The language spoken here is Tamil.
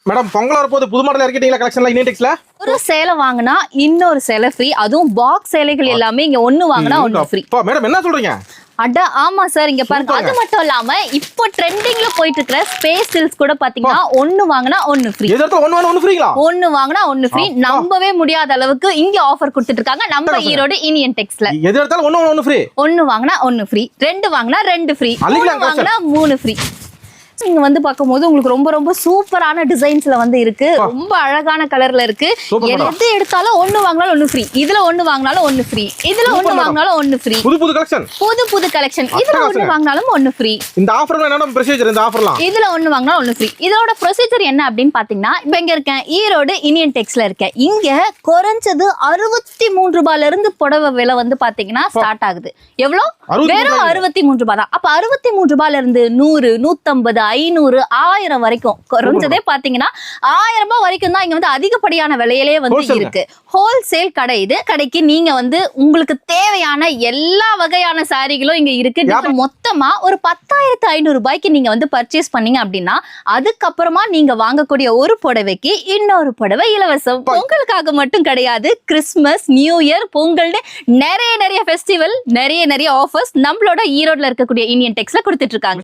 மேடம் பொங்கல் வரப்போது புது மாடல் இறக்கிட்டீங்களா கலெக்ஷன்ல இந்தியன் டெக்ஸ்ல? ஒரு சேலை வாங்கினா இன்னொரு சேலை ஃப்ரீ. அதுவும் பாக்ஸ் சேலைகள் எல்லாமே இங்க ஒண்ணு வாங்கினா ஒண்ணு ஃப்ரீ. மேடம் என்ன சொல்றீங்க? அட ஆமா சார், இங்க பாருங்க. அது மட்டும் இல்லாம இப்போ ட்ரெண்டிங்ல போயிட்டு இருக்கிற ஸ்பேஸ் சில்க்ஸ் கூட பாத்தீங்கன்னா ஒண்ணு வாங்கினா ஒண்ணு ஃப்ரீ. எதற்கு ஒண்ணு ஃப்ரீங்களா? ஒண்ணு வாங்கினா ஒண்ணு ஃப்ரீ. நம்பவே முடியாத அளவுக்கு இங்க ஆஃபர் கொடுத்துட்டு இருக்காங்க நம்ம ஈரோடு இந்தியன் டெக்ஸ்ல. எது எடுத்தாலும் ஒண்ணு ஃப்ரீ. ஒண்ணு வாங்கினா ஒண்ணு ஃப்ரீ, ரெண்டு வாங்கினா ரெண்டு ஃப்ரீ, மூணு வாங்கினா மூணு ஃப்ரீ. நீங்க வந்து பாக்கும்போது உங்களுக்கு ரொம்ப ரொம்ப சூப்பரான டிசைன்ஸ்ல வந்து இருக்கு. ரொம்ப அழகான கலர்ல இருக்கு. எது எடுத்தாலும் ஒண்ணு வாங்கினாலும் ஒண்ணு ஃப்ரீ. இதுல ஒண்ணு வாங்கினாலும் ஒண்ணு ஃப்ரீ, இதுல ஒண்ணு வாங்கினாலும் ஒண்ணு ஃப்ரீ. புது கலெக்ஷன், புது கலெக்ஷன். இதுல ஒண்ணு வாங்கினாலும் ஒண்ணு ஃப்ரீ. இந்த ஆஃபர்ல என்னன்னா ப்ரொசீஜர்? இந்த ஆஃபர்லாம் இதுல ஒண்ணு வாங்கினா ஒண்ணு ஃப்ரீ. இதோட ப்ரொசீஜர் என்ன அப்படின்னு பாத்தீங்கன்னா, இப்ப இங்க இருக்கேன் ஈரோடு இந்தியன் டெக்ஸ்ல இருக்கேன். இங்க குறைஞ்சது 63 ரூபாயில இருந்து புடவை விலை வந்து பாத்தீங்கன்னா ஸ்டார்ட் ஆகுது. எவ்வளவு? வெறும் 63 ரூபாய் தான். அப்ப 63 ரூபாயில இருந்து 100, 150, 500, 1000 வரைக்கும் குறைஞ்சதே பாத்தீங்கன்னா 1000 ரூபாய் வரைக்கும் தான் இங்க வந்து அதிகப்படியான விலையிலே வந்து இருக்கு. ஹோல்சேல் கடை இது. கடைக்கு நீங்க வந்து உங்களுக்கு தேவையான எல்லா வகையான சாரிகளும் இங்க இருக்கு. மொத்தமா ஒரு 10,500 ரூபாய்க்கு நீங்க வந்து பர்ச்சேஸ் பண்ணீங்க அப்படின்னா அதுக்கப்புறமா நீங்க வாங்கக்கூடிய ஒரு புடவைக்கு இன்னொரு புடவை இலவசம். பொங்கலுக்காக மட்டும் கிடையாது, கிறிஸ்துமஸ், நியூ இயர், பொங்கல்னு நிறைய ஃபெஸ்டிவல், நிறைய ஆஃபர்ஸ் நம்மளோட ஈரோட்ல இருக்கக்கூடிய இந்தியன் டெக்ஸ்ல கொடுத்துட்டு இருக்காங்க.